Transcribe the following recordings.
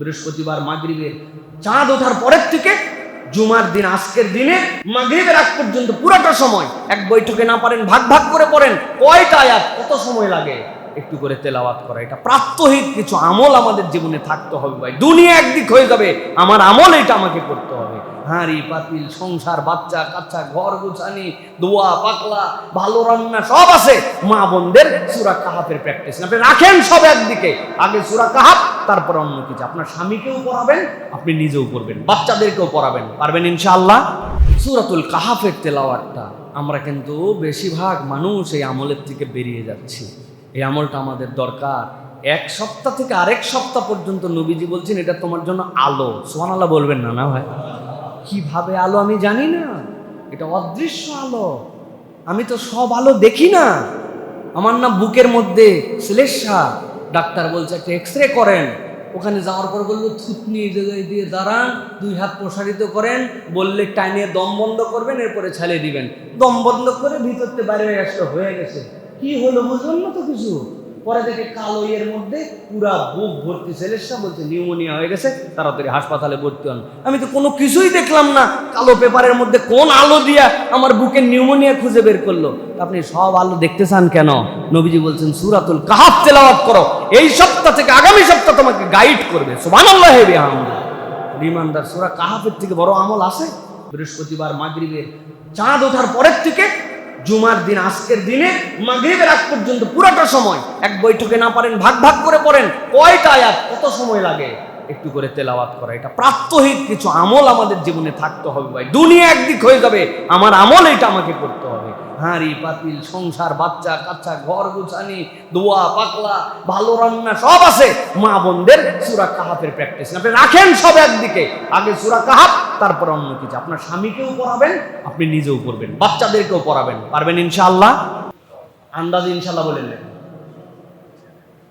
বৃহস্পতিবার মাগরিবের চাঁদ ওঠার পরের থেকে জুমার দিন আজকের দিনে মাগরিবের আগ পর্যন্ত পুরোটা সময় এক বৈঠকে না পারেন ভাগ ভাগ করে পড়েন। কয়টা আয়াত, কত সময় লাগে একটু করে তেলাওয়াত করা। এটা প্রাত্যহিক কিছু আমল আমাদের জীবনে থাকতে হবে ভাই। দুনিয়া একদিক হয়ে যাবে, আমার আমল এটা আমাকে করতে হবে। হাঁড়ি পাতিল, সংসার, বাচ্চা কাচ্চা, ঘর গুছানি, দোয়া পাকলা, ভালো রান্না সব আছে। মা বোনদের সূরা কাহাফের প্র্যাকটিস আপনি রাখেন সব একদিকে, আগে সূরা কাহাফ, তারপর অন্য কিছু। আপনার স্বামীকেও পড়াবেন, আপনি নিজেও পড়বেন, বাচ্চাদেরকেও পড়াবেন, পারবেন ইনশাআল্লাহ। সূরাতুল কাহাফের তেলাওয়াতটা আমরা কিন্তু বেশিরভাগ মানুষ এই আমলের থেকে বেরিয়ে যাচ্ছি। এই আমলটা আমাদের দরকার। এক সপ্তাহ থেকে আরেক সপ্তাহ পর্যন্ত নবীজি বলছেন এটা তোমার জন্য আলো। সুবহানাল্লাহ বলবেন না? না ভাই, কিভাবে আলো আমি জানি না, এটা অদৃশ্য আলো। আমি তো সব আলো দেখি না। আমার না বুকের মধ্যে শ্লেষ্মা, ডাক্তার বলছে একটা এক্সরে করেন। ওখানে যাওয়ার পর বললো থুতনি এই জায়গায় দিয়ে দাঁড়ান, 2 হাত প্রসারিত করেন, বললে টাইনে দম বন্ধ করবেন, এরপরে ছেড়ে দিবেন। দম বন্ধ করে ভিতরতে বাইরে হয়ে গেছে। কি হলো বুঝলেন না তো কিছু। পরে দেখে কালো এর মধ্যে পুরা বুক ভর্তি শ্লেষ্মা, বলছে নিউমোনিয়া হয়ে গেছে, তাড়াতাড়ি হাসপাতালে ভর্তি হন। আমি তো কোনো কিছুই দেখলাম না, কালো পেপারের মধ্যে কোন আলো দিয়া আমার বুকের নিউমোনিয়া খুঁজে বের করলো। আপনি সব আলো দেখতে চান কেন? নবীজি বলছেন সূরাতুল কাহাফ তেলাওয়াত করো, এই সপ্তাহ থেকে আগামী সপ্তাহ তোমাকে গাইড করবে। সুবহানাল্লাহ বিহামদিহি। রিমান্ডার সূরা কাহাফের থেকে বড় আমল আছে? বৃহস্পতিবার মাগরিবের চাঁদ ওঠার পরের থেকে জুমার দিন আজকের দিনে মাগরিবের আগ পর্যন্ত পুরোটা সময় এক বৈঠকে না পারেন ভাগ ভাগ করে পড়েন। কয়টা আয়াত, কত সময় লাগে একটু করে তেলাওয়াত করা। এটা প্রাত্যহিক কিছু আমল আমাদের জীবনে থাকতে হবে ভাই। দুনিয়া একদিক হয়ে যাবে, আমার আমল এটা আমাকে করতে হবে। হাঁড়ি পাতিল, সংসার, বাচ্চা কাচ্চা, ঘর গুছানি, দোয়া পাকলা, ভালো রান্না সব আছে। মা বোনদের সূরা কাহাফের প্র্যাকটিস আপনি রাখেন সব একদিকে, আগে সূরা কাহাফ, তারপর অন্য কিছু। আপনার স্বামীকেও পড়াবেন, আপনি নিজেও পড়বেন, বাচ্চাদেরকেও পড়াবেন, পারবেন ইনশাআল্লাহ। আন্দাজে ইনশাআল্লাহ বলেন,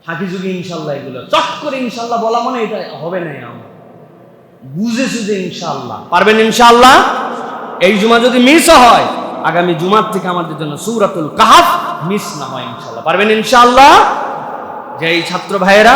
ফাঁকি যুগে ইনশাআল্লাহ, এগুলো চট করে ইনশাআল্লাহ বলা মানে এটা হবে না। আমার বুঝে সুঝে ইনশাআল্লাহ পারবেন ইনশাআল্লাহ। এই জুমা যদি মিস হয়, আগামী জুমার থেকে আমাদের জন্য সূরাতুল কাহাফ মিস না হয় ইনশাআল্লাহ, পারবেন ইনশাআল্লাহ। যে এই ছাত্র ভাইয়েরা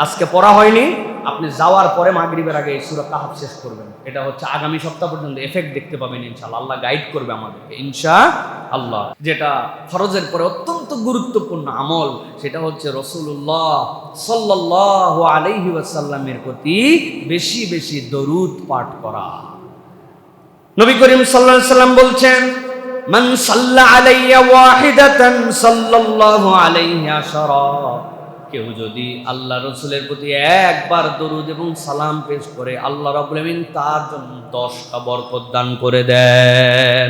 আজকে পড়া হয়নি, আপনি যাওয়ার পরে মাগরিবের আগে এই সূরা কাহাফ শেষ করবেন। এটা হচ্ছে আগামী সপ্তাহ পর্যন্ত এফেক্ট দেখতে পাবেন ইনশাআল্লাহ। আল্লাহ গাইড করবে আমাদেরকে ইনশাআল্লাহ। যেটা ফরজের পরে অত্যন্ত গুরুত্বপূর্ণ আমল, সেটা হচ্ছে রাসূলুল্লাহ সাল্লাল্লাহু আলাইহি ওয়াসাল্লামের প্রতি বেশি বেশি দরুদ পাঠ করা। নবী করিম সাল্লাল্লাহু আলাইহি ওয়াসাল্লাম বলছেন, মান সাল্লা আলাইয়া ওয়াহিদাতান সাল্লাল্লাহু আলাইহি আশারা। কেউ যদি আল্লাহ রাসূলের প্রতি একবার দরুদ এবং সালাম পেশ করে, আল্লাহ রাব্বুল আমিন তার জন্য 10টা বরকত দান করে দেন।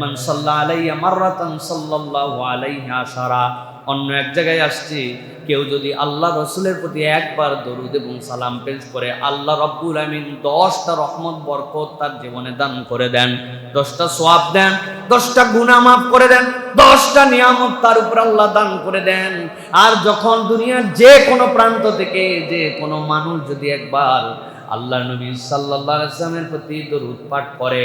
মান সাল্লা আলাইয়া মাররাতান সাল্লাল্লাহু আলাইহি আশারা। অন্য এক জায়গায় আসছে, কেউ যদি আল্লাহ রাসূলের প্রতি একবার দরুদ এবং সালাম পেশ করে, আল্লাহ রাব্বুল আমিন 10টা রহমত বরকত তার জীবনে দান করে দেন, 10টা সওয়াব দেন, 10টা গুনাহ মাফ করে দেন, 10টা নিয়ামত তার উপর আল্লাহ দান করে দেন। আর যখন দুনিয়ার যে কোনো প্রান্ত থেকে যে কোনো মানুষ যদি একবার আল্লাহ নবী সাল্লাল্লাহু আলাইহি ওয়াসাল্লামের প্রতি দরুদ পাঠ করে,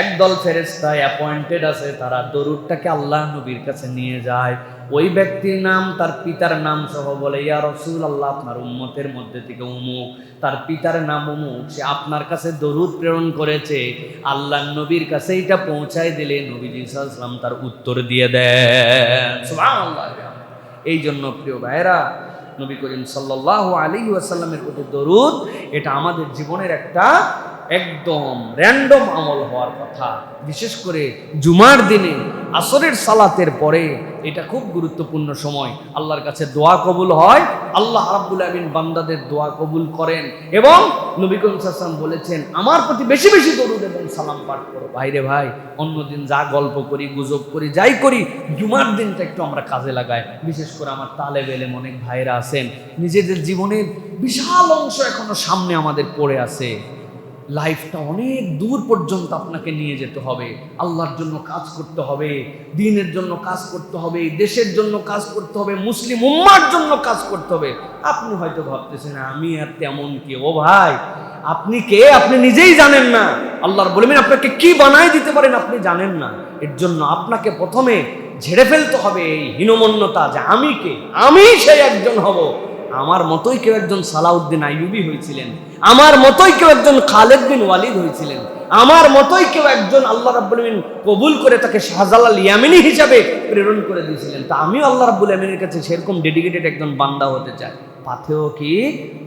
একদল ফেরেশতা অ্যাপয়েন্টেড আছে, তারা দরুদটাকে আল্লাহ নবীর কাছে নিয়ে যায়। ওই ব্যক্তির নাম, তার পিতার নাম সহ বলে, ইয়া রাসূলুল্লাহ, আপনার উম্মতের মধ্যে থেকে অমুক, তার পিতার নাম অমুক, সে আপনার কাছে দরুদ প্রেরণ করেছে, আল্লাহ নবীর কাছে এটা পৌঁছায় দিলে নবীজি সাল্লাল্লাহু আলাইহি ওয়াসাল্লাম তার উত্তর দিয়ে দেন। সুবহানাল্লাহ। এই জন্য প্রিয় ভাইরা, নবী করিম সাল্লাল্লাহু আলাইহি ওয়াসাল্লামের প্রতি দরুদ এটা আমাদের জীবনের একটা একদম র্যান্ডম আমল হওয়ার কথা। বিশেষ করে জুমার দিনে আসরের সালাতের পরে এটা খুব গুরুত্বপূর্ণ সময়। আল্লাহর কাছে দোয়া কবুল হয়, আল্লাহ রাব্বুল আমিন বান্দাদের দোয়া কবুল করেন। এবং নবী করিম সাল্লাল্লাহু আলাইহি ওয়াসাল্লাম বলেছেন, আমার প্রতি বেশি বেশি দরুদ এবং সালাম পাঠ করো। ভাইরে ভাই, অন্যদিন যা গল্প করি, গুজব করি, যাই করি, জুমার দিনটা একটু আমরা কাজে লাগাই। বিশেষ করে আমার তালেব ইলম অনেক ভাইরা আছেন, নিজেদের জীবনের বিশাল অংশ এখনো সামনে আমাদের পড়ে আছে। লাইফটা অনেক দূর পর্যন্ত আপনাকে নিয়ে যেতে হবে। আল্লাহর জন্য কাজ করতে হবে, দ্বীনের জন্য কাজ করতে হবে, দেশের জন্য কাজ করতে হবে, মুসলিম উম্মার জন্য কাজ করতে হবে। আপনি হয়তো ভাবতেছেন আমি আর তেমন কে। ও ভাই, আপনি কে আপনি নিজেই জানেন না। আল্লাহর বলেন আপনাকে কি বানায় দিতে পারেন আপনি জানেন না। এর জন্য আপনাকে প্রথমে ঝেড়ে ফেলতে হবে এই হীনমন্যতা, যে আমি কে, আমি সেই একজন হব। আমার মতোই কেউ একজন সালাউদ্দিন আইয়ুবী হয়েছিলেন, আমার মতোই কেউ একজন খালেদ বিন ওয়ালিদ হয়েছিলেন, আমার মতোই কেউ একজন আল্লাহ রাব্বুল আমিন কবুল করে তাকে শাহজালাল ইয়ামিনী হিসাবে প্রেরণ করে দিয়েছিলেন। তা আমিও আল্লাহ রাব্বুল আমিনের কাছে সেরকম ডেডিকেটেড একজন বান্দা হতে চাই। পাথেও কি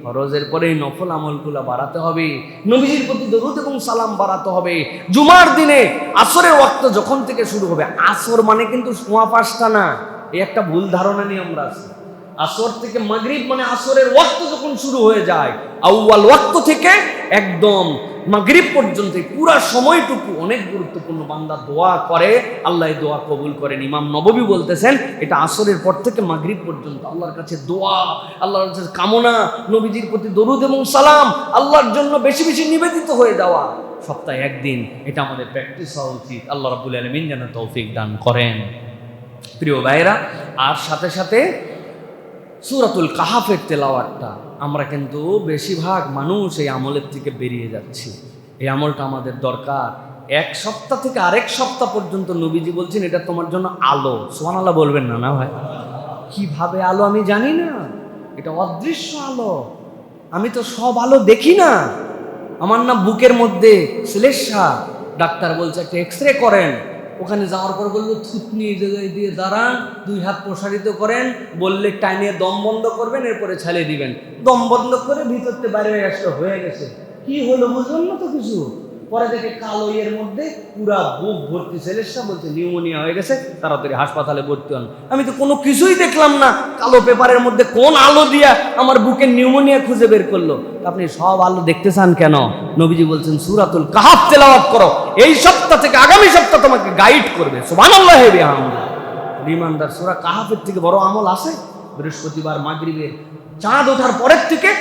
ফরজের পরেই নফল আমলগুলো বাড়াতে হবে, নবীজির প্রতি দরুদ এবং সালাম বাড়াতে হবে। জুমার দিনে আসরের ওয়াক্ত যখন থেকে শুরু হবে, আসর মানে কিন্তু সোয়া 5টা না, এই একটা ভুল ধারণা নিয়ে আমরা আছি। আসর থেকে মাগরিব মানে আসরের ওয়াক্ত যখন শুরু হয়ে যায়, আউয়াল ওয়াক্ত থেকে একদম মাগরিব পর্যন্ত পুরো সময়টুকু অনেক গুরুত্বপূর্ণ। বান্দা দোয়া করে, আল্লাহ দোয়া কবুল করেন। ইমাম নববী বলতেছেন এটা আসরের পর থেকে মাগরিব পর্যন্ত আল্লাহর কাছে দোয়া, আল্লাহর কাছে কামনা, নবীজির প্রতি দরুদ এবং সালাম, আল্লাহর জন্য বেশি বেশি নিবেদিত হয়ে যাওয়া। সপ্তাহে একদিন এটা আমাদের প্র্যাকটিস হওয়া উচিত। আল্লাহ রাব্বুল আলামিন যেন তৌফিক দান করেন। প্রিয় ভাইরা, আর সাথে সাথে সূরাতুল কাহাফের তেলাওয়াতটা আমরা কিন্তু বেশিরভাগ মানুষ এই আমলের থেকে বেরিয়ে যাচ্ছি। এই আমলটা আমাদের দরকার। এক সপ্তাহ থেকে আরেক সপ্তাহ পর্যন্ত নবীজি বলছেন এটা তোমার জন্য আলো। সুবহানাল্লাহ বলবেন না? না ভাই, কিভাবে আলো আমি জানি না, এটা অদৃশ্য আলো। আমি তো সব আলো দেখি না। আমার না বুকের মধ্যে শ্লেষ্মা, ডাক্তার বলছে একটা এক্সরে করেন। ওখানে যাওয়ার পর বললো থুতনি এই জায়গায় দিয়ে দাঁড়ান, 2 হাত প্রসারিত করেন, বললে টাইনে দম বন্ধ করবেন, এরপরে ছেড়ে দিবেন। দম বন্ধ করে ভিতরতে বাইরে হয়ে আসলে হয়ে গেছে। কি হলো বুঝলাম না তো কিছু। পরে দেখে কালো এর মধ্যে পুরা বুক ভর্তি শ্লেষ্মা, বলছে নিউমোনিয়া হয়ে গেছে, তাড়াতাড়ি হাসপাতালে ভর্তি হন। আমি তো কোনো কিছুই দেখলাম না। কালো পেপারের মধ্যে কোন আলো দিয়া আমার বুকের নিউমোনিয়া খুঁজে বের করলো? আপনি সব আলো দেখতে চান কেন? নবীজি বলছেন সূরাতুল কাহাফ তেলাওয়াত করো, এই সপ্তাহ থেকে আগামী সপ্তাহ তোমাকে গাইড করবে। সুবহানাল্লাহ বিহামদিহি। রিমান্ডার সূরা কাহাফের থেকে বড় আমল আছে? বৃহস্পতিবার মাগরিবের চাঁদ ওঠার পরের থেকে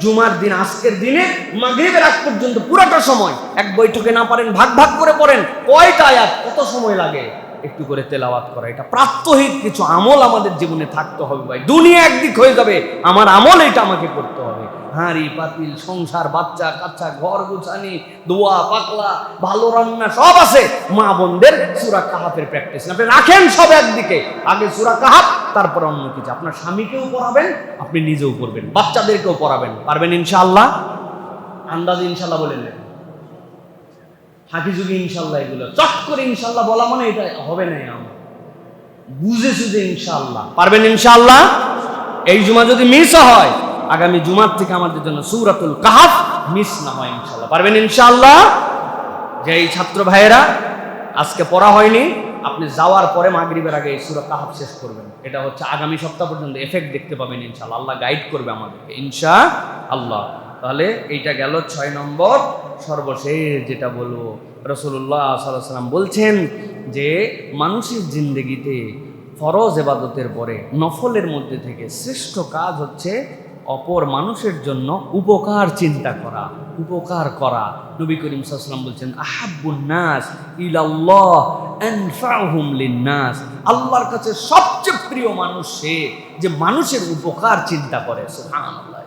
জুমার দিন আজকের দিনে মাগরিবের আগ পর্যন্ত পুরোটা সময় এক বৈঠকে না পারেন ভাগ ভাগ করে পড়েন। কয়টা আয়াত, কত সময় লাগে? একটু করে তেলাওয়াত করা। এটা প্রাত্যহিক কিছু আমল আমাদের জীবনে থাকতে হবে ভাই। দুনিয়া একদিক হয়ে যাবে, আমার আমল এটা আমাকে করতে হবে। হাঁড়ি পাতিল, সংসার, বাচ্চা কাচ্চা, ঘর গুছানি, দোয়া পাকলা, ভালো রান্না সব আছে। মা বোনদের সূরা কাহাফের প্র্যাকটিস আপনি রাখেন সব একদিকে। আগে সূরা কাহাফ, তারপর অন্য কিছু। আপনার স্বামীকেও পড়াবেন, আপনি নিজেও পড়বেন, বাচ্চাদেরকেও পড়াবেন। পারবেন ইনশাআল্লাহ? আন্দাজে ইনশাআল্লাহ বলে নেন, হাঁকি যুগে ইনশাআল্লাহ। এগুলো চট করে ইনশাআল্লাহ বলা মানে এটা হবে না। আমার বুঝে সুঝে ইনশাআল্লাহ পারবেন ইনশাআল্লাহ। এই জুমা যদি মিস হয়, আগামী জুমার থেকে আমাদের জন্য সূরাতুল কাহাফ মিস না হয় ইনশাআল্লাহ। পারবেন ইনশাআল্লাহ? যে এই ছাত্র ভাইয়েরা আজকে পড়া হয়নি, আপনি যাওয়ার পরে মাগরিবের আগে এই সূরা কাহাফ শেষ করবেন। এটা হচ্ছে আগামী সপ্তাহ পর্যন্ত এফেক্ট দেখতে পাবেন ইনশাআল্লাহ। আল্লাহ গাইড করবে আমাদেরকে ইনশাআল্লাহ। তাহলে এইটা গেল 6 নম্বর। সর্বশেষ যেটা বলবো, রাসূলুল্লাহ সাল্লাল্লাহু আলাইহি ওয়াসাল্লাম বলছেন যে মানুষের জিন্দেগিতে ফরজ ইবাদতের পরে নফলের মধ্যে থেকে শ্রেষ্ঠ কাজ হচ্ছে অপর মানুষের জন্য উপকার চিন্তা করা, উপকার করা। নবী করিম সাল্লাল্লাহু আলাইহি ওয়াসাল্লাম বলছেন আহাব্বুন নাস ইলাল্লাহ আনফাউহুম লিন-নাস। আল্লাহর কাছে সবচেয়ে প্রিয় মানুষ সে যে মানুষের উপকার চিন্তা করে। সুবহানাল্লাহ।